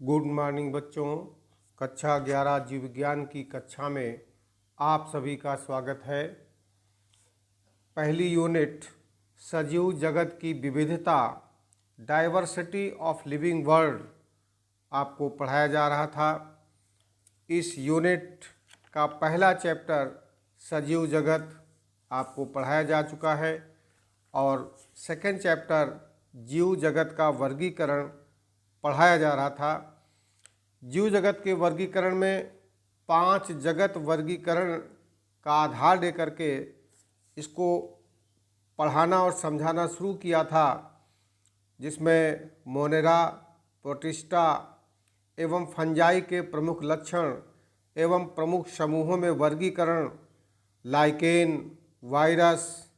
Good morning बच्चों। कक्षा 11 जीव विज्ञान की कक्षा में आप सभी का स्वागत है। पहली यूनिट सजीव जगत की विविधता, डाइवर्सिटी ऑफ लिविंग वर्ल्ड आपको पढ़ाया जा रहा था। इस यूनिट का पहला चैप्टर सजीव जगत आपको पढ़ाया जा चुका है और सेकंड चैप्टर जीव जगत का वर्गीकरण पढ़ाया जा रहा था। जीव जगत के वर्गीकरण में 5 जगत वर्गीकरण का आधार लेकर के इसको पढ़ाना और समझाना शुरू किया था, जिसमें मोनेरा, प्रोटिस्टा एवं फंजाई के प्रमुख लक्षण एवं प्रमुख समूहों में वर्गीकरण, लाइकेन, वायरस,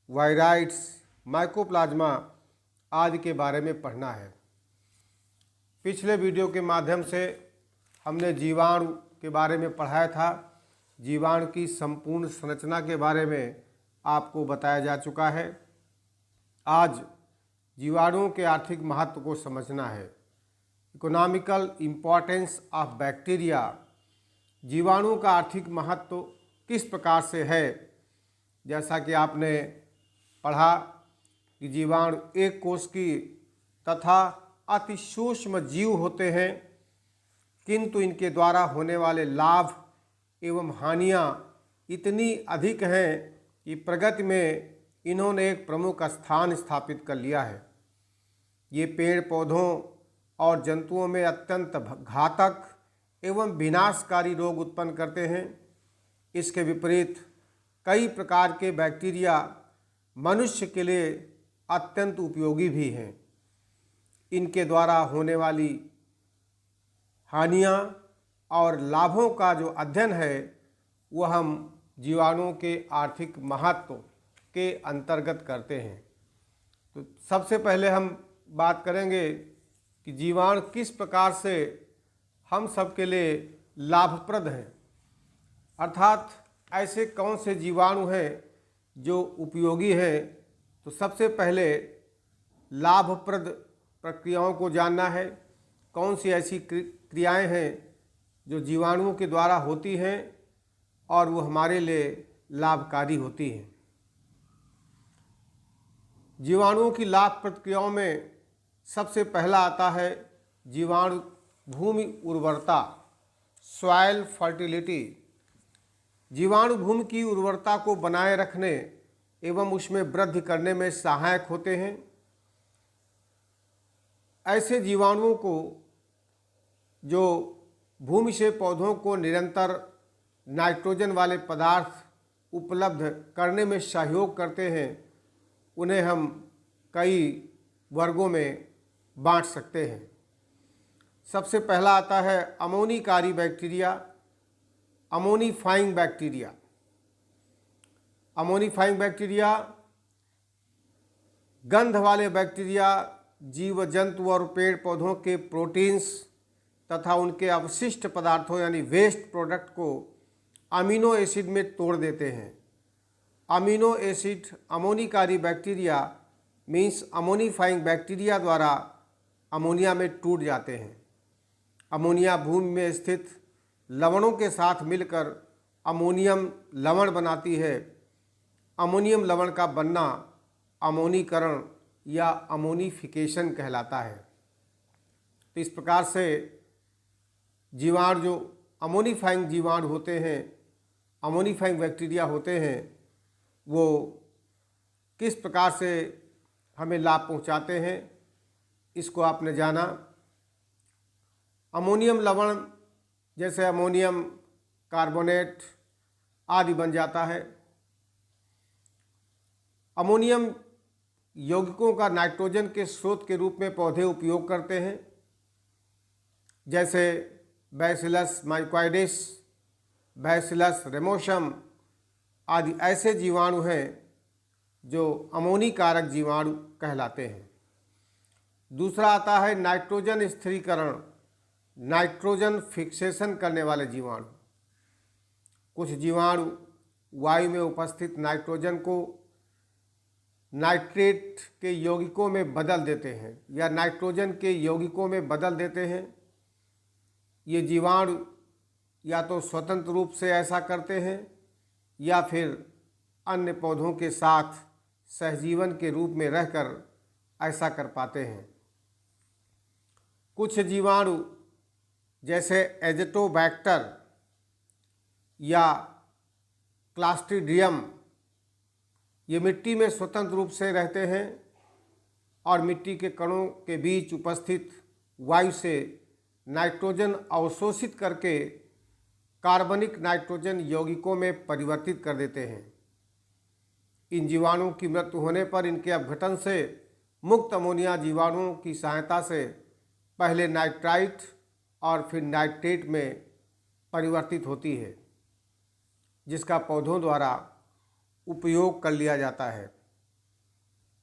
वायराइड्स, माइकोप्लाज्मा आदि के बारे में पढ़ना है। पिछले वीडियो के माध्यम से हमने जीवाणु के बारे में पढ़ाया था। जीवाणु की संपूर्ण संरचना के बारे में आपको बताया जा चुका है। आज जीवाणुओं के आर्थिक महत्व को समझना है। Economical importance of bacteria. जीवाणुओं का आर्थिक महत्व किस प्रकार से है, जैसा कि आपने पढ़ा कि जीवाणु एक कोश की तथा अति सूक्ष्म जीव होते हैं, किंतु इनके द्वारा होने वाले लाभ एवं हानियाँ इतनी अधिक हैं कि प्रगति में इन्होंने एक प्रमुख स्थान स्थापित कर लिया है। ये पेड़ पौधों और जंतुओं में अत्यंत घातक एवं विनाशकारी रोग उत्पन्न करते हैं। इसके विपरीत कई प्रकार के बैक्टीरिया मनुष्य के लिए अत्यंत उपयोगी भी हैं। इनके द्वारा होने वाली हानियाँ और लाभों का जो अध्ययन है वह हम जीवाणुओं के आर्थिक महत्व के अंतर्गत करते हैं। तो सबसे पहले हम बात करेंगे कि जीवाणु किस प्रकार से हम सबके लिए लाभप्रद हैं, अर्थात ऐसे कौन से जीवाणु हैं जो उपयोगी हैं। तो सबसे पहले लाभप्रद प्रक्रियाओं को जानना है। कौन सी ऐसी क्रियाएं हैं जो जीवाणुओं के द्वारा होती हैं और वो हमारे लिए लाभकारी होती हैं। जीवाणुओं की लाभ प्रक्रियाओं में सबसे पहला आता है जीवाणु भूमि उर्वरता, सॉइल फर्टिलिटी। जीवाणु भूमि की उर्वरता को बनाए रखने एवं उसमें वृद्धि करने में सहायक होते हैं। ऐसे जीवाणुओं को जो भूमि से पौधों को निरंतर नाइट्रोजन वाले पदार्थ उपलब्ध करने में सहयोग करते हैं, उन्हें हम कई वर्गों में बांट सकते हैं। सबसे पहला आता है अमोनीकारी bacteria, ammonifying bacteria. Ammonifying bacteria गंध वाले बैक्टीरिया जीव जंतु और पेड़ पौधों के प्रोटीन्स तथा उनके अवशिष्ट पदार्थों यानी वेस्ट प्रोडक्ट को अमीनो एसिड में तोड़ देते हैं। अमीनो एसिड अमोनीकारी बैक्टीरिया मीन्स अमोनीफाइंग बैक्टीरिया द्वारा अमोनिया में टूट जाते हैं। अमोनिया भूमि में स्थित लवणों के साथ मिलकर अमोनियम लवण बनाती है। अमोनियम लवण का बनना अमोनीकरण या अमोनिफिकेशन कहलाता है। तो इस प्रकार से जीवाणु जो अमोनीफाइंग जीवाणु होते हैं, अमोनीफाइंग बैक्टीरिया होते हैं, वो किस प्रकार से हमें लाभ पहुंचाते हैं, इसको आपने जाना। अमोनियम लवण जैसे अमोनियम कार्बोनेट आदि बन जाता है। अमोनियम यौगिकों का नाइट्रोजन के स्रोत के रूप में पौधे उपयोग करते हैं, जैसे बैसिलस माइकोइडिस, बैसिलस रेमोसम आदि ऐसे जीवाणु हैं जो अमोनीकारक जीवाणु कहलाते हैं। दूसरा आता है नाइट्रोजन स्थिरीकरण, नाइट्रोजन फिक्सेशन करने वाले जीवाणु। कुछ जीवाणु वायु में उपस्थित नाइट्रोजन को नाइट्रेट के यौगिकों में बदल देते हैं या नाइट्रोजन के यौगिकों में बदल देते हैं ये जीवाणु या तो स्वतंत्र रूप से ऐसा करते हैं या फिर अन्य पौधों के साथ सहजीवन के रूप में रहकर ऐसा कर पाते हैं। कुछ जीवाणु जैसे एजोटोबैक्टर या क्लास्ट्रीडियम ये मिट्टी में स्वतंत्र रूप से रहते हैं और मिट्टी के कणों के बीच उपस्थित वायु से नाइट्रोजन अवशोषित करके कार्बनिक नाइट्रोजन यौगिकों में परिवर्तित कर देते हैं। इन जीवाणुओं की मृत्यु होने पर इनके अपघटन से मुक्त अमोनिया जीवाणुओं की सहायता से पहले नाइट्राइट और फिर नाइट्रेट में परिवर्तित होती है, जिसका पौधों द्वारा उपयोग कर लिया जाता है।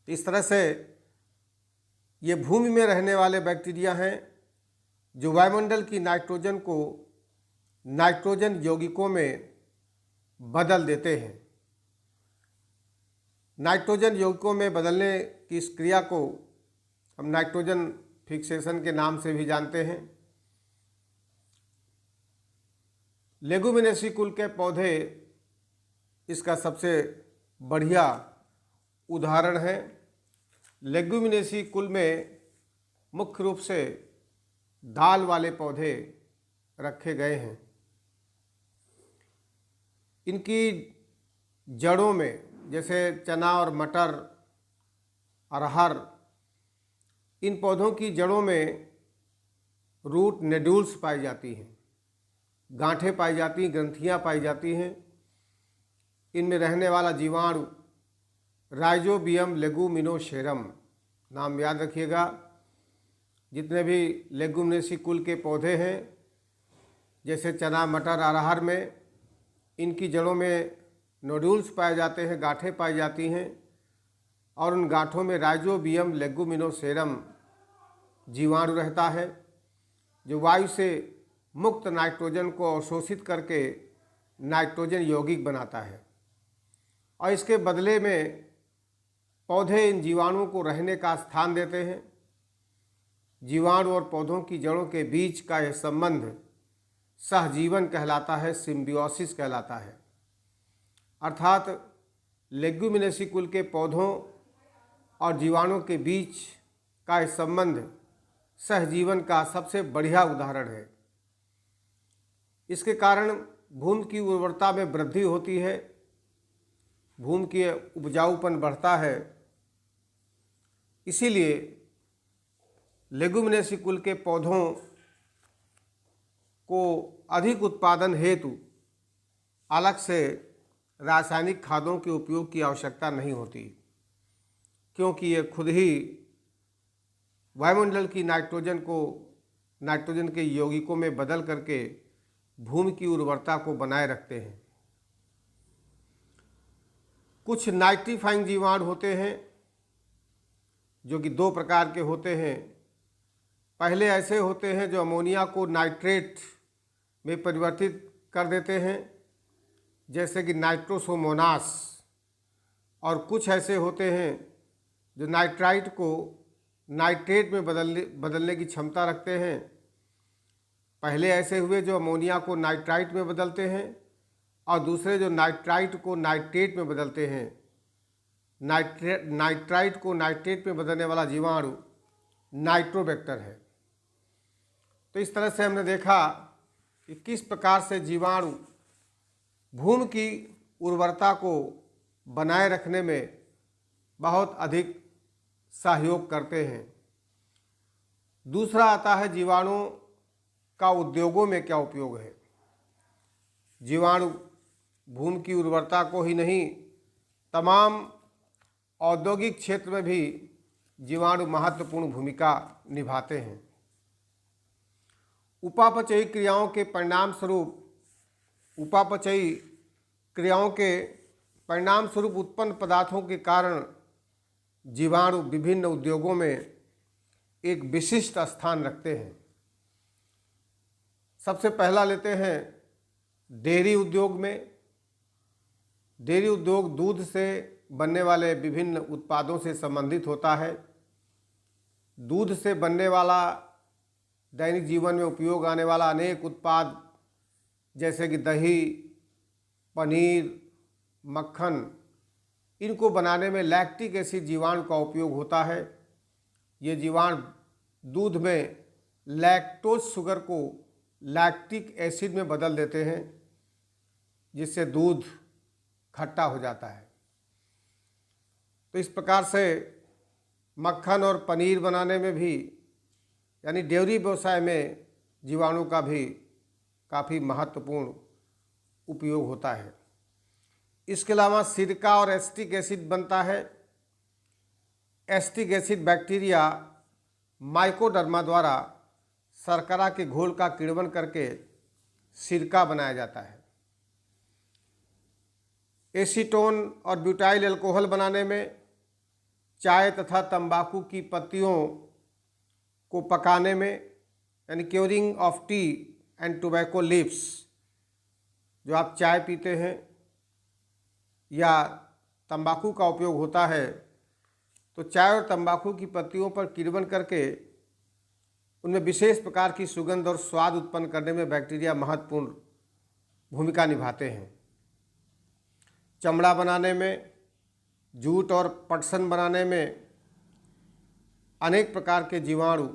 इस तरह से ये भूमि में रहने वाले बैक्टीरिया हैं जो वायुमंडल की नाइट्रोजन को नाइट्रोजन यौगिकों में बदल देते हैं। नाइट्रोजन यौगिकों में बदलने की इस क्रिया को हम नाइट्रोजन फिक्सेशन के नाम से भी जानते हैं। लेगुमिनेसी कुल के पौधे इसका सबसे बढ़िया उदाहरण है। लेगुमिनेसी कुल में मुख्य रूप से दाल वाले पौधे रखे गए हैं। इनकी जड़ों में जैसे चना और मटर, अरहर, इन पौधों की जड़ों में रूट नोड्यूल्स पाई जाती हैं, गांठें पाई जाती हैं, ग्रंथियां पाई जाती हैं। इनमें रहने वाला जीवाणु राइजोबियम लेगुमिनोसेरम, नाम याद रखिएगा। जितने भी लेगुमिनेसी कुल के पौधे हैं जैसे चना, मटर, अरहर में इनकी जड़ों में नोड्यूल्स पाए जाते हैं, गांठें पाई जाती हैं और उन गांठों में राइजोबियम लेगुमिनोसेरम जीवाणु रहता है जो वायु से मुक्त नाइट्रोजन को अवशोषित करके नाइट्रोजन यौगिक बनाता है और इसके बदले में पौधे इन जीवाणुओं को रहने का स्थान देते हैं। जीवाणु और पौधों की जड़ों के बीच का यह संबंध सहजीवन कहलाता है, सिम्बियोसिस कहलाता है। अर्थात लेगुमिनेसी कुल के पौधों और जीवाणुओं के बीच का यह संबंध सहजीवन का सबसे बढ़िया उदाहरण है। इसके कारण भूमि की उर्वरता में वृद्धि होती है, भूमि की उपजाऊपन बढ़ता है। इसीलिए लेगुमिनेसी कुल के पौधों को अधिक उत्पादन हेतु अलग से रासायनिक खादों के उपयोग की आवश्यकता नहीं होती, क्योंकि ये खुद ही वायुमंडल की नाइट्रोजन के यौगिकों में बदल करके भूमि की उर्वरता को बनाए रखते हैं। कुछ नाइट्रीफाइंग जीवाणु होते हैं जो कि दो प्रकार के होते हैं। पहले ऐसे होते हैं जो अमोनिया को नाइट्रेट में परिवर्तित कर देते हैं, जैसे कि नाइट्रोसोमोनास, और कुछ ऐसे होते हैं जो नाइट्राइट को नाइट्रेट में बदलने की क्षमता रखते हैं। पहले ऐसे हुए जो अमोनिया को नाइट्राइट में बदलते हैं और दूसरे जो नाइट्राइट को नाइट्रेट में बदलते हैं। नाइट्राइट को नाइट्रेट में बदलने वाला जीवाणु नाइट्रोबैक्टर है। तो इस तरह से हमने देखा कि किस प्रकार से जीवाणु भूमि की उर्वरता को बनाए रखने में बहुत अधिक सहयोग करते हैं। दूसरा आता है जीवाणुओं का उद्योगों में क्या उपयोग है। जीवाणु भूमि की उर्वरता को ही नहीं, तमाम औद्योगिक क्षेत्र में भी जीवाणु महत्वपूर्ण भूमिका निभाते हैं। उपापचयी क्रियाओं के परिणाम स्वरूप उत्पन्न पदार्थों के कारण जीवाणु विभिन्न उद्योगों में एक विशिष्ट स्थान रखते हैं। सबसे पहला लेते हैं डेयरी उद्योग में। डेयरी उद्योग दूध से बनने वाले विभिन्न उत्पादों से संबंधित होता है। दूध से बनने वाला दैनिक जीवन में उपयोग आने वाला अनेक उत्पाद जैसे कि दही, पनीर, मक्खन, इनको बनाने में लैक्टिक एसिड जीवाणु का उपयोग होता है। ये जीवाणु दूध में लैक्टोज शुगर को लैक्टिक एसिड में बदल देते हैं, जिससे दूध खट्टा हो जाता है। तो इस प्रकार से मक्खन और पनीर बनाने में भी, यानी डेयरी व्यवसाय में जीवाणु का भी काफ़ी महत्वपूर्ण उपयोग होता है। इसके अलावा सिरका और एसिटिक एसिड बनता है। एसिटिक एसिड बैक्टीरिया माइकोडर्मा द्वारा शर्करा के घोल का किण्वन करके सिरका बनाया जाता है। एसीटोन और ब्यूटाइल अल्कोहल बनाने में चाय तथा तंबाकू की पत्तियों को पकाने में, यानी curing of T and tobacco leaves, जो आप चाय पीते हैं या तंबाकू का उपयोग होता है, तो चाय और तंबाकू की पत्तियों पर किण्वन करके उनमें विशेष प्रकार की सुगंध और स्वाद उत्पन्न करने में बैक्टीरिया महत्वपूर्ण भूमिका निभाते हैं। चमड़ा बनाने में, जूट और पटसन बनाने में अनेक प्रकार के जीवाणु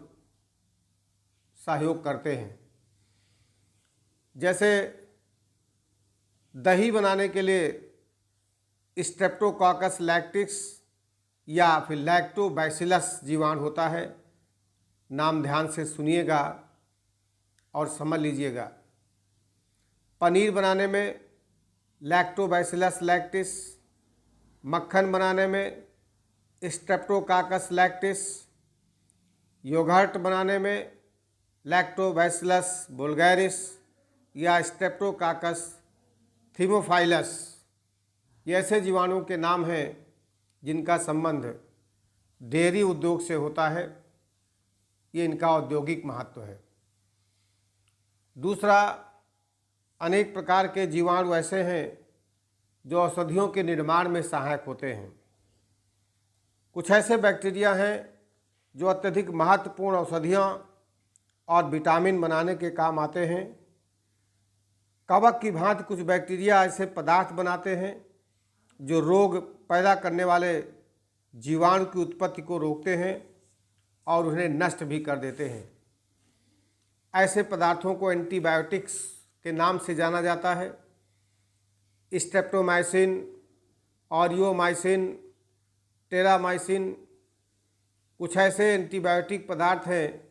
सहयोग करते हैं। जैसे दही बनाने के लिए स्ट्रेप्टोकॉकस लैक्टिस या फिर लैक्टोबैसिलस जीवाणु होता है। नाम ध्यान से सुनिएगा और समझ लीजिएगा। पनीर बनाने में लैक्टोबैसिलस लैक्टिस, मक्खन बनाने में स्ट्रेप्टोकाकस लैक्टिस, योगर्ट बनाने में लैक्टोबैसिलस वुल्गैरिस या स्ट्रेप्टोकाकस थीमोफाइलस, ये ऐसे जीवाणुओं के नाम हैं जिनका संबंध डेयरी उद्योग से होता है। ये इनका औद्योगिक महत्व है। दूसरा, अनेक प्रकार के जीवाणु ऐसे हैं जो औषधियों के निर्माण में सहायक होते हैं। कुछ ऐसे बैक्टीरिया हैं जो अत्यधिक महत्वपूर्ण औषधियाँ और विटामिन बनाने के काम आते हैं। कवक की भांति कुछ बैक्टीरिया ऐसे पदार्थ बनाते हैं जो रोग पैदा करने वाले जीवाणु की उत्पत्ति को रोकते हैं और उन्हें नष्ट भी कर देते हैं। ऐसे पदार्थों को एंटीबायोटिक्स के नाम से जाना जाता है। स्ट्रेप्टोमाइसिन, ऑरियोमाइसिन, टेरामाइसिन कुछ ऐसे एंटीबायोटिक पदार्थ हैं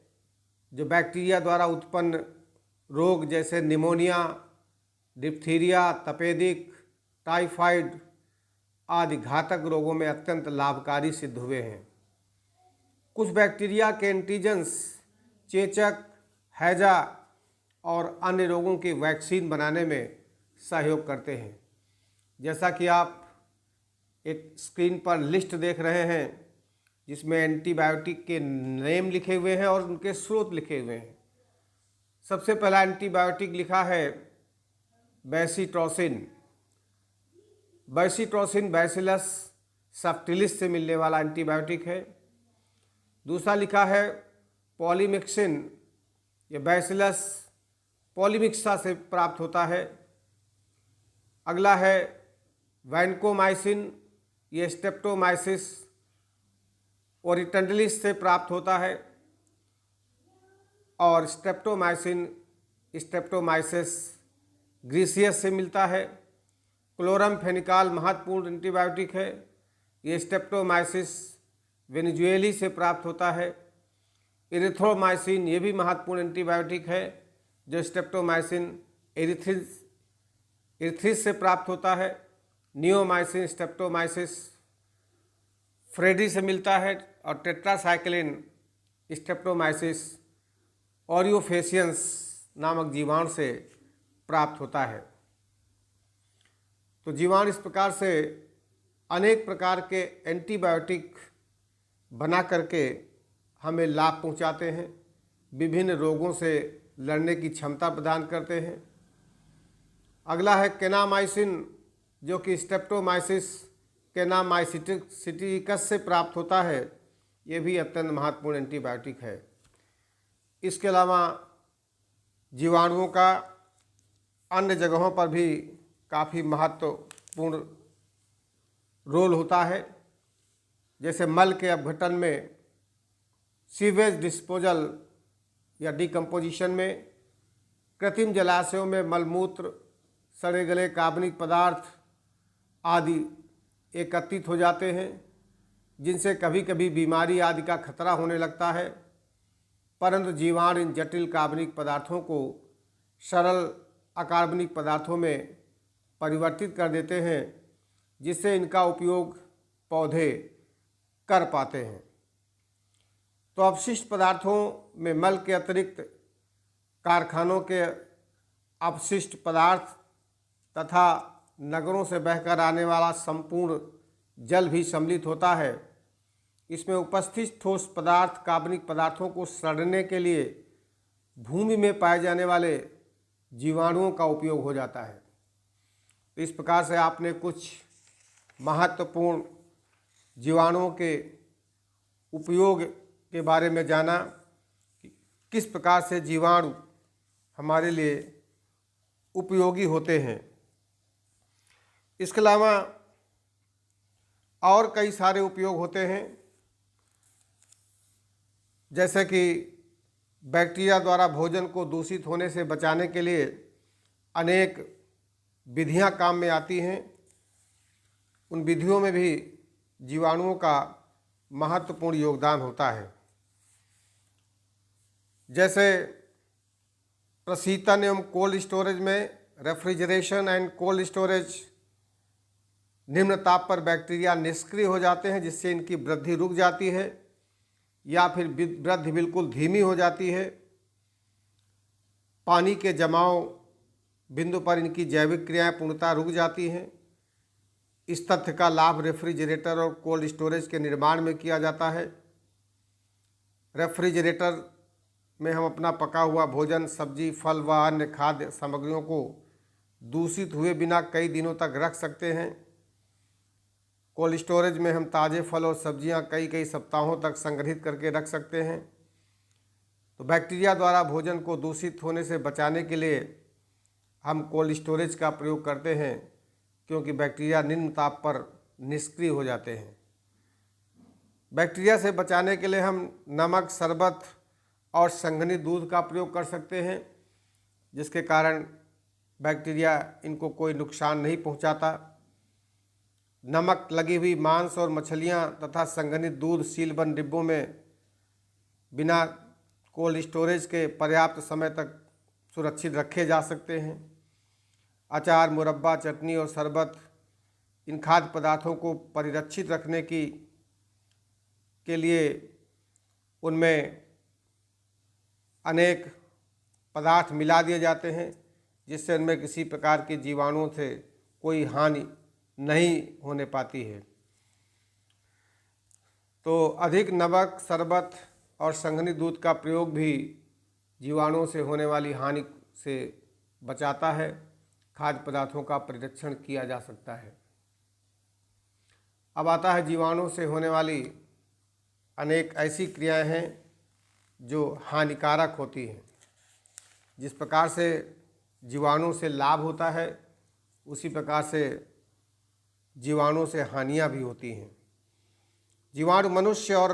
जो बैक्टीरिया द्वारा उत्पन्न रोग जैसे निमोनिया, डिप्थीरिया, तपेदिक, टाइफाइड आदि घातक रोगों में अत्यंत लाभकारी सिद्ध हुए हैं। कुछ बैक्टीरिया के एंटीजेंस चेचक, हैजा और अन्य रोगों की वैक्सीन बनाने में सहयोग करते हैं। जैसा कि आप एक स्क्रीन पर लिस्ट देख रहे हैं जिसमें एंटीबायोटिक के नेम लिखे हुए हैं और उनके स्रोत लिखे हुए हैं। सबसे पहला एंटीबायोटिक लिखा है बैसिट्रोसिन। बैसिट्रोसिन बैसिलस सबटिलिस से मिलने वाला एंटीबायोटिक है। दूसरा लिखा है पॉलीमिक्सिन, ये बैसिलस पॉलीमिक्सा से प्राप्त होता है। अगला है वैनकोमाइसिन, ये स्ट्रेप्टोमाइसिस ओरिटेंडलिस से प्राप्त होता है। और स्ट्रेप्टोमाइसिन स्ट्रेप्टोमाइसिस ग्रीसियस से मिलता है। क्लोरमफेनिकॉल महत्वपूर्ण एंटीबायोटिक है, ये स्ट्रेप्टोमाइसिस वेनेजुएली से प्राप्त होता है। इरिथ्रोमाइसिन ये भी महत्वपूर्ण एंटीबायोटिक है जो स्ट्रेप्टोमाइसिन एरिथ्रिस से प्राप्त होता है। नियोमाइसिन स्ट्रेप्टोमाइसिस फ्रेडी से मिलता है और टेट्रासाइक्लिन स्ट्रेप्टोमाइसिस ऑरियोफेसियंस नामक जीवाणु से प्राप्त होता है। तो जीवाणु इस प्रकार से अनेक प्रकार के एंटीबायोटिक बना करके हमें लाभ पहुंचाते हैं, विभिन्न रोगों से लड़ने की क्षमता प्रदान करते हैं। अगला है केनामाइसिन, जो कि स्ट्रेप्टोमाइसिस केनामाइसिटिकस से प्राप्त होता है। ये भी अत्यंत महत्वपूर्ण एंटीबायोटिक है। इसके अलावा जीवाणुओं का अन्य जगहों पर भी काफ़ी महत्वपूर्ण रोल होता है, जैसे मल के अपघटन में, सीवेज डिस्पोजल या डिकम्पोजिशन में, कृत्रिम जलाशयों में मलमूत्र, सड़े गले कार्बनिक पदार्थ आदि एकत्रित हो जाते हैं, जिनसे कभी कभी बीमारी आदि का खतरा होने लगता है। परंतु जीवाणु इन जटिल कार्बनिक पदार्थों को सरल अकार्बनिक पदार्थों में परिवर्तित कर देते हैं, जिससे इनका उपयोग पौधे कर पाते हैं। तो अपशिष्ट पदार्थों में मल के अतिरिक्त कारखानों के अपशिष्ट पदार्थ तथा नगरों से बहकर आने वाला संपूर्ण जल भी सम्मिलित होता है। इसमें उपस्थित ठोस पदार्थ कार्बनिक पदार्थों को सड़ने के लिए भूमि में पाए जाने वाले जीवाणुओं का उपयोग हो जाता है। तो इस प्रकार से आपने कुछ महत्वपूर्ण जीवाणुओं के उपयोग के बारे में जाना कि किस प्रकार से जीवाणु हमारे लिए उपयोगी होते हैं। इसके अलावा और कई सारे उपयोग होते हैं, जैसे कि बैक्टीरिया द्वारा भोजन को दूषित होने से बचाने के लिए अनेक विधियां काम में आती हैं। उन विधियों में भी जीवाणुओं का महत्वपूर्ण योगदान होता है, जैसे प्रशीतन एवं कोल्ड स्टोरेज में रेफ्रिजरेशन एंड कोल्ड स्टोरेज निम्न ताप पर बैक्टीरिया निष्क्रिय हो जाते हैं, जिससे इनकी वृद्धि रुक जाती है या फिर वृद्धि बिल्कुल धीमी हो जाती है। पानी के जमाव बिंदु पर इनकी जैविक क्रियाएं पूर्णतः रुक जाती हैं। इस तथ्य का लाभ रेफ्रिजरेटर और कोल्ड स्टोरेज के निर्माण में किया जाता है। रेफ्रिजरेटर में हम अपना पका हुआ भोजन, सब्जी, फल व अन्य खाद्य सामग्रियों को दूषित हुए बिना कई दिनों तक रख सकते हैं। कोल्ड स्टोरेज में हम ताज़े फल और सब्जियां कई सप्ताहों तक संग्रहित करके रख सकते हैं। तो बैक्टीरिया द्वारा भोजन को दूषित होने से बचाने के लिए हम कोल्ड स्टोरेज का प्रयोग करते हैं, क्योंकि बैक्टीरिया निम्न ताप पर निष्क्रिय हो जाते हैं। बैक्टीरिया से बचाने के लिए हम नमक, शरबत और संघनित दूध का प्रयोग कर सकते हैं, जिसके कारण बैक्टीरिया इनको कोई नुकसान नहीं पहुंचाता। नमक लगी हुई मांस और मछलियां तथा संघनित दूध सीलबंद डिब्बों में बिना कोल्ड स्टोरेज के पर्याप्त समय तक सुरक्षित रखे जा सकते हैं। अचार, मुरब्बा, चटनी और शरबत इन खाद्य पदार्थों को परिरक्षित रखने के लिए उनमें अनेक पदार्थ मिला दिए जाते हैं, जिससे उनमें किसी प्रकार के जीवाणुओं से कोई हानि नहीं होने पाती है। तो अधिक नमक, शरबत और संघनित दूध का प्रयोग भी जीवाणुओं से होने वाली हानि से बचाता है। खाद्य पदार्थों का परिरक्षण किया जा सकता है। अब आता है जीवाणुओं से होने वाली अनेक ऐसी क्रियाएं हैं जो हानिकारक होती हैं। जिस प्रकार से जीवाणुओं से लाभ होता है, उसी प्रकार से जीवाणुओं से हानियां भी होती हैं। जीवाणु मनुष्य और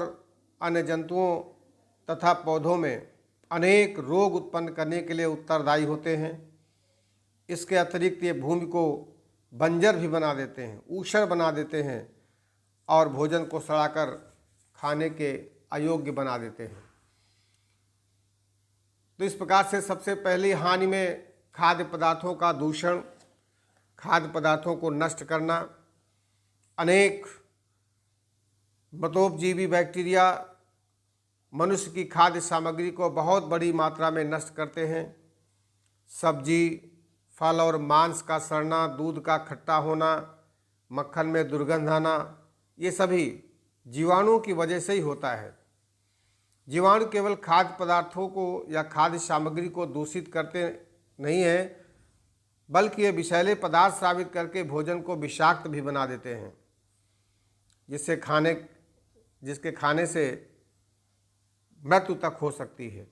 अन्य जंतुओं तथा पौधों में अनेक रोग उत्पन्न करने के लिए उत्तरदायी होते हैं। इसके अतिरिक्त ये भूमि को बंजर भी बना देते हैं, ऊषर बना देते हैं और भोजन को सड़ाकर खाने के अयोग्य बना देते हैं। तो इस प्रकार से सबसे पहली हानि में खाद्य पदार्थों का दूषण, खाद्य पदार्थों को नष्ट करना। अनेक मतोपजीवी बैक्टीरिया मनुष्य की खाद्य सामग्री को बहुत बड़ी मात्रा में नष्ट करते हैं। सब्जी, फल और मांस का सड़ना, दूध का खट्टा होना, मक्खन में दुर्गंध आना, ये सभी जीवाणुओं की वजह से ही होता है। जीवाणु केवल खाद्य पदार्थों को या खाद्य सामग्री को दूषित करते नहीं हैं, बल्कि ये विषैले पदार्थ साबित करके भोजन को विषाक्त भी बना देते हैं, जिसके खाने से मृत्यु तक हो सकती है।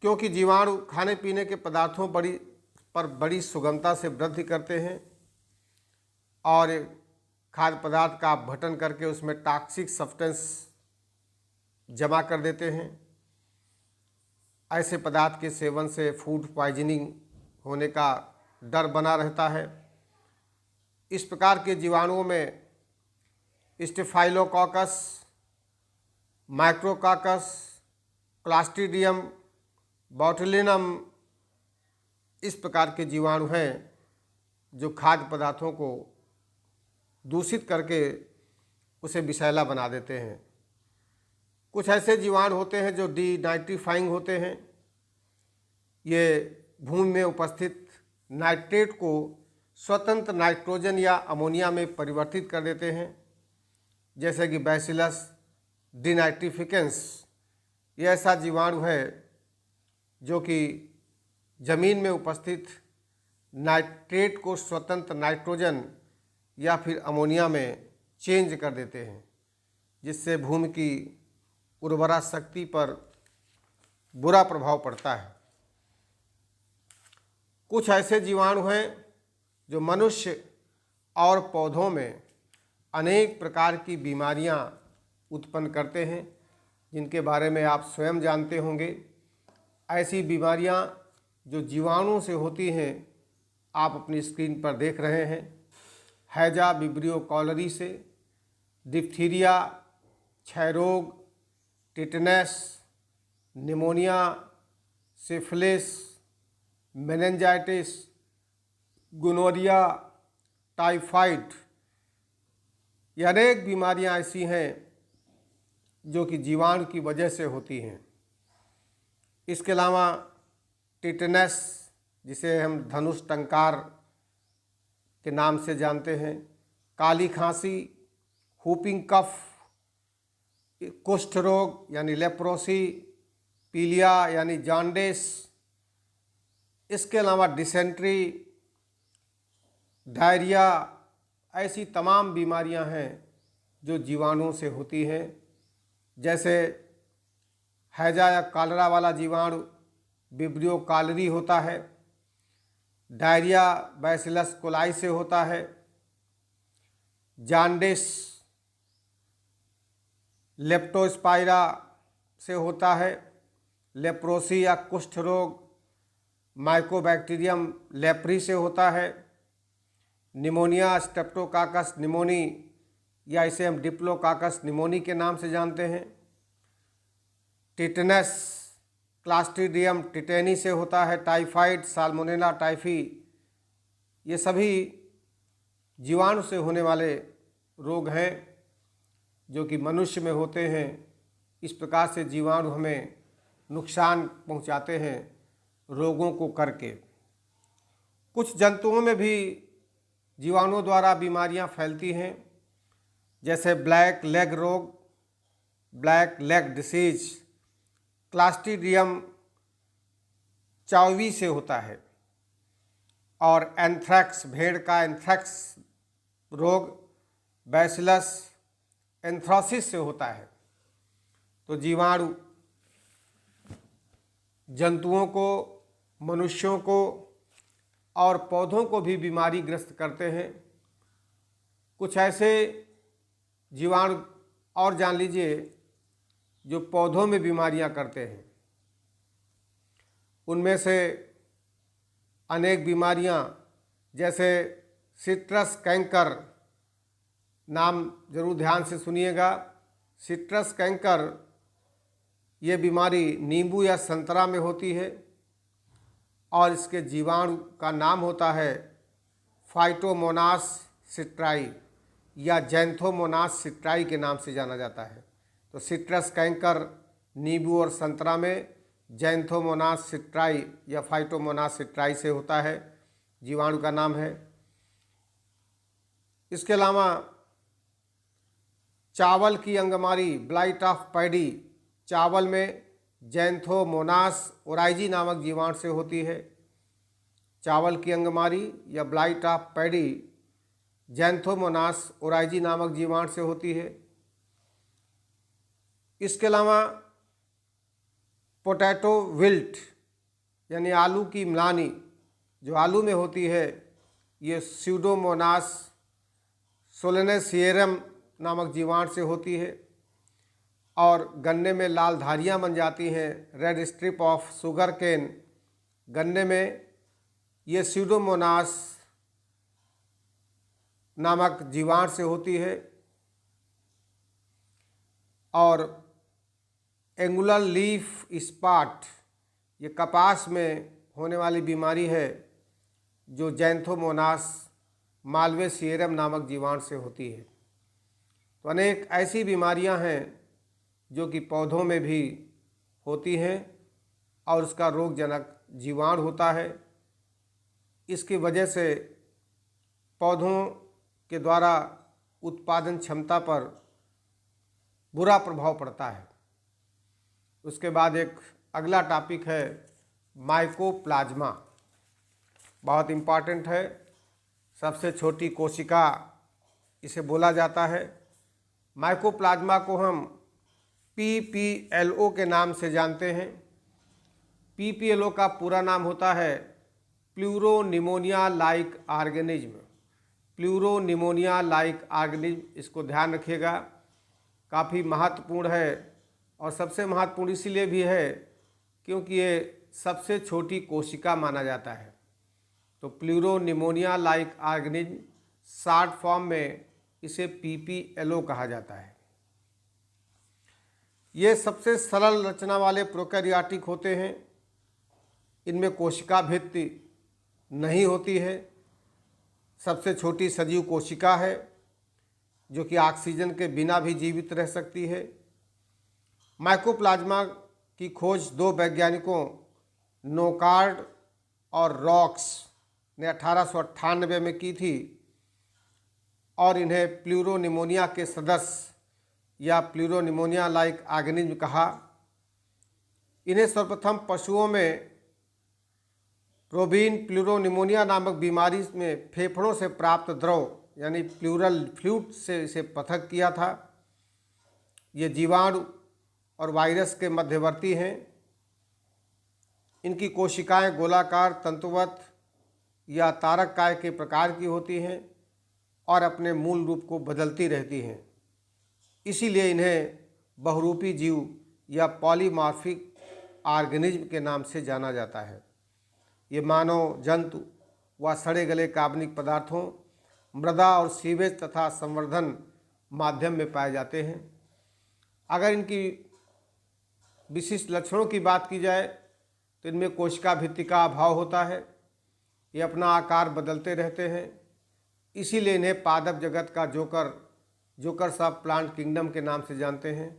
क्योंकि जीवाणु खाने पीने के पदार्थों पर बड़ी सुगमता से वृद्धि करते हैं और खाद्य पदार्थ का अपघटन करके उसमें टॉक्सिक सब्सटेंस जमा कर देते हैं। ऐसे पदार्थ के सेवन से फूड पॉइजनिंग होने का डर बना रहता है। इस प्रकार के जीवाणुओं में स्टेफाइलोकोकस, माइक्रोकाकस, क्लास्ट्रीडियम बोटुलिनम इस प्रकार के जीवाणु हैं जो खाद्य पदार्थों को दूषित करके उसे विषैला बना देते हैं। कुछ ऐसे जीवाणु होते हैं जो डीनाइट्रीफाइंग होते हैं। ये भूमि में उपस्थित नाइट्रेट को स्वतंत्र नाइट्रोजन या अमोनिया में परिवर्तित कर देते हैं, जैसे कि बैसिलस डिनाइट्रिफिकेंस। ये ऐसा जीवाणु है जो कि जमीन में उपस्थित नाइट्रेट को स्वतंत्र नाइट्रोजन या फिर अमोनिया में चेंज कर देते हैं, जिससे भूमि की उर्वरा शक्ति पर बुरा प्रभाव पड़ता है। कुछ ऐसे जीवाणु हैं जो मनुष्य और पौधों में अनेक प्रकार की बीमारियां उत्पन्न करते हैं, जिनके बारे में आप स्वयं जानते होंगे। ऐसी बीमारियां जो जीवाणु से होती हैं आप अपनी स्क्रीन पर देख रहे हैं। हैजा विब्रियो कॉलरी से, डिप्थीरिया, क्षय रोग, tetanus, pneumonia, syphilis, meningitis, gonorrhoea, typhoid, ये अनेक बीमारियां ऐसी हैं जो कि जीवाणु की वजह से होती हैं। इसके अलावा टिटनेस, जिसे हम धनुष टंकार के नाम से जानते हैं, काली खांसी, हुपिंग कफ, कुष्ठ रोग यानी लेप्रोसी, पीलिया यानी जॉन्डिस, इसके अलावा डिसेंट्री, डायरिया, ऐसी तमाम बीमारियां हैं जो जीवाणुओं से होती हैं। जैसे हैजा या कॉलरा वाला जीवाणु विब्रियो कॉलरी होता है, डायरिया बैसिलस कोलाई से होता है, जॉन्डिस लेप्टोस्पाइरा से होता है, लेप्रोसी या कुष्ठ रोग माइकोबैक्टीरियम लेप्री से होता है, निमोनिया स्ट्रेप्टोकाकस निमोनी या इसे हम डिप्लोकाकस निमोनी के नाम से जानते हैं, टिटनेस क्लास्ट्रीडियम टिटेनी से होता है, टाइफाइड साल्मोनेला टाइफी, ये सभी जीवाणु से होने वाले रोग हैं जो कि मनुष्य में होते हैं। इस प्रकार से जीवाणु हमें नुकसान पहुंचाते हैं रोगों को करके। कुछ जंतुओं में भी जीवाणुओं द्वारा बीमारियां फैलती हैं, जैसे ब्लैक लेग रोग, ब्लैक लेग डिसीज क्लास्ट्रीडियम चाउवी से होता है, और एंथ्रैक्स भेड़ का एंथ्रैक्स रोग बैसिलस एंथ्रासिस से होता है। तो जीवाणु जंतुओं को, मनुष्यों को और पौधों को भी बीमारी ग्रस्त करते हैं। कुछ ऐसे जीवाणु और जान लीजिए जो पौधों में बीमारियां करते हैं। उनमें से अनेक बीमारियां, जैसे सिट्रस कैंकर, नाम जरूर ध्यान से सुनिएगा। सिट्रस कैंकर ये बीमारी नींबू या संतरा में होती है और इसके जीवाणु का नाम होता है फाइटोमोनास सिट्राई या जैंथोमोनास सिट्राई के नाम से जाना जाता है। तो सिट्रस कैंकर नींबू और संतरा में जैंथोमोनास सिट्राई या फाइटोमोनास सिट्राई से होता है, जीवाणु का नाम है। इसके अलावा चावल की अंगमारी ब्लाइट ऑफ पैडी, चावल में जैंथोमोनास ओराइजी नामक जीवाणु से होती है। चावल की अंगमारी या blight of paddy Xanthomonas oryzae नामक जीवाणु से होती है। इसके अलावा पोटैटो विल्ट यानी आलू की म्लानी जो आलू में होती है, ये स्यूडोमोनास सोलेनेसियरम नामक जीवाणु से होती है और गन्ने में लाल धारियाँ बन जाती हैं। Red strip of sugar cane गन्ने में ये स्यूडोमोनास नामक जीवाणु से होती है। और एंगुलर लीफ स्पॉट ये कपास में होने वाली बीमारी है जो जैंथोमोनास मालवेसियरम नामक जीवाणु से होती है। तो अनेक ऐसी बीमारियां हैं जो कि पौधों में भी होती हैं और उसका रोगजनक जीवाणु होता है। इसकी वजह से पौधों के द्वारा उत्पादन क्षमता पर बुरा प्रभाव पड़ता है। उसके बाद एक अगला टॉपिक है माइकोप्लाज्मा। बहुत इम्पॉर्टेंट है, सबसे छोटी कोशिका इसे बोला जाता है। माइकोप्लाज्मा को हम PPLO के नाम से जानते हैं। PPLO का पूरा नाम होता है pleuropneumonia like organism. Pleuropneumonia like organism, इसको ध्यान रखिएगा, काफ़ी महत्वपूर्ण है। और सबसे महत्वपूर्ण इसीलिए भी है क्योंकि ये सबसे छोटी कोशिका माना जाता है। तो pleuropneumonia like organism short form में इसे PPLO कहा जाता है। ये सबसे सरल रचना वाले प्रोकैरियोटिक होते हैं। इनमें कोशिका भित्ति नहीं होती है। सबसे छोटी सजीव कोशिका है जो कि ऑक्सीजन के बिना भी जीवित रह सकती है। माइकोप्लाज्मा की खोज दो वैज्ञानिकों नोकार्ड और रॉक्स ने 1898 में की थी और इन्हें प्लूरोनिमोनिया के सदस्य या प्लूरोनिमोनिया लाइक ऑर्गेनिज्म कहा। इन्हें सर्वप्रथम पशुओं में प्रोबीन प्लूरोनिमोनिया नामक बीमारी में फेफड़ों से प्राप्त द्रव यानी प्लूरल फ्लूइड से इसे पृथक किया था। ये जीवाणु और वायरस के मध्यवर्ती हैं। इनकी कोशिकाएं गोलाकार, तंतुवत या तारककाय के प्रकार की होती हैं और अपने मूल रूप को बदलती रहती हैं। इसीलिए इन्हें बहुरूपी जीव या पॉलीमॉर्फिक ऑर्गेनिज्म के नाम से जाना जाता है। ये मानव, जंतु व सड़े गले कार्बनिक पदार्थों, मृदा और सीवेज तथा संवर्धन माध्यम में पाए जाते हैं। अगर इनकी विशिष्ट लक्षणों की बात की जाए तो इनमें कोशिका भित्ति का अभाव होता है। ये अपना आकार बदलते रहते हैं। इसीलिए इन्हें पादप जगत का जोकर सब प्लांट किंगडम के नाम से जानते हैं।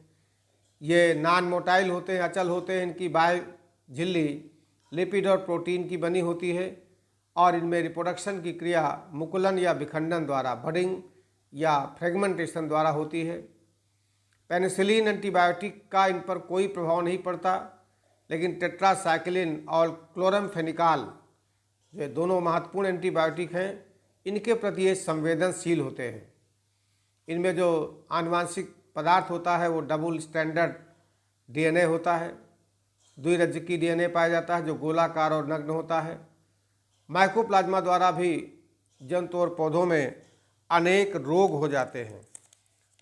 ये नॉन मोटाइल होते हैं, अचल होते हैं। इनकी बाह्य झिल्ली लिपिड और प्रोटीन की बनी होती है और इनमें रिप्रोडक्शन की क्रिया मुकुलन या विखंडन द्वारा, बडिंग या फ्रेगमेंटेशन द्वारा होती है। पेनिसिलिन एंटीबायोटिक का इन पर कोई प्रभाव नहीं पड़ता, लेकिन टेट्रासाइक्लिन और क्लोरमफेनिकॉल ये दोनों महत्वपूर्ण एंटीबायोटिक हैं, इनके प्रति ये संवेदनशील होते हैं। इनमें जो आनुवांशिक पदार्थ होता है वो डबल स्टैंडर्ड DNA होता है। द्विरज्जकी DNA पाया जाता है जो गोलाकार और नग्न होता है। माइकोप्लाज्मा द्वारा भी जंतु और पौधों में अनेक रोग हो जाते हैं,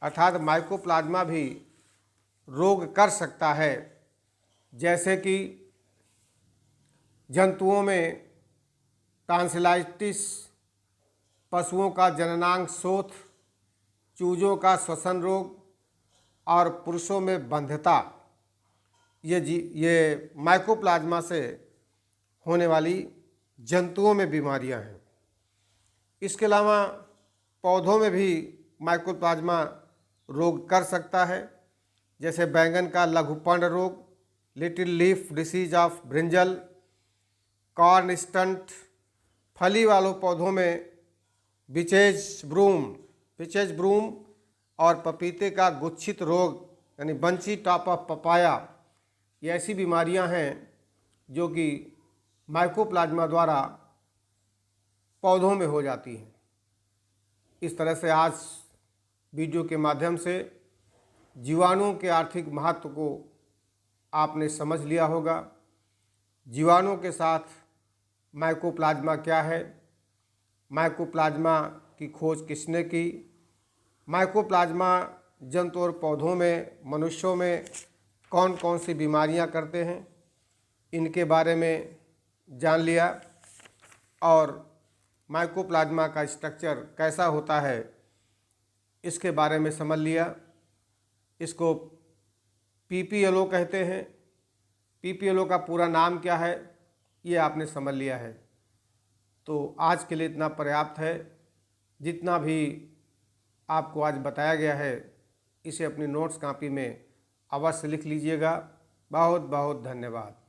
अर्थात माइकोप्लाज्मा भी रोग कर सकता है। जैसे कि जंतुओं में टॉन्सिलाइटिस, पशुओं का जननांग शोथ, चूजों का श्वसन रोग और पुरुषों में बंध्यता, ये माइकोप्लाज्मा से होने वाली जंतुओं में बीमारियां हैं। इसके अलावा पौधों में भी माइकोप्लाज्मा रोग कर सकता है, जैसे बैंगन का लघुपर्ण रोग, little leaf disease of brinjal, corn stunt, फली वालों पौधों में बिचेज ब्रूम और पपीते का गुच्छित रोग यानी बंची टॉप ऑफ पपाया, ये ऐसी बीमारियां हैं जो कि माइकोप्लाज्मा द्वारा पौधों में हो जाती हैं। इस तरह से आज वीडियो के माध्यम से जीवाणुओं के आर्थिक महत्व को आपने समझ लिया होगा। जीवाणुओं के साथ माइकोप्लाज्मा क्या है, माइकोप्लाज्मा की खोज किसने की, माइकोप्लाज्मा जंतु और पौधों में, मनुष्यों में कौन कौन सी बीमारियां करते हैं, इनके बारे में जान लिया। और माइकोप्लाज्मा का स्ट्रक्चर कैसा होता है इसके बारे में समझ लिया। इसको पीपीएलओ कहते हैं। पीपीएलओ का पूरा नाम क्या है ये आपने समझ लिया है। तो आज के लिए इतना पर्याप्त है। जितना भी आपको आज बताया गया है इसे अपनी नोट्स कॉपी में अवश्य लिख लीजिएगा। बहुत बहुत धन्यवाद।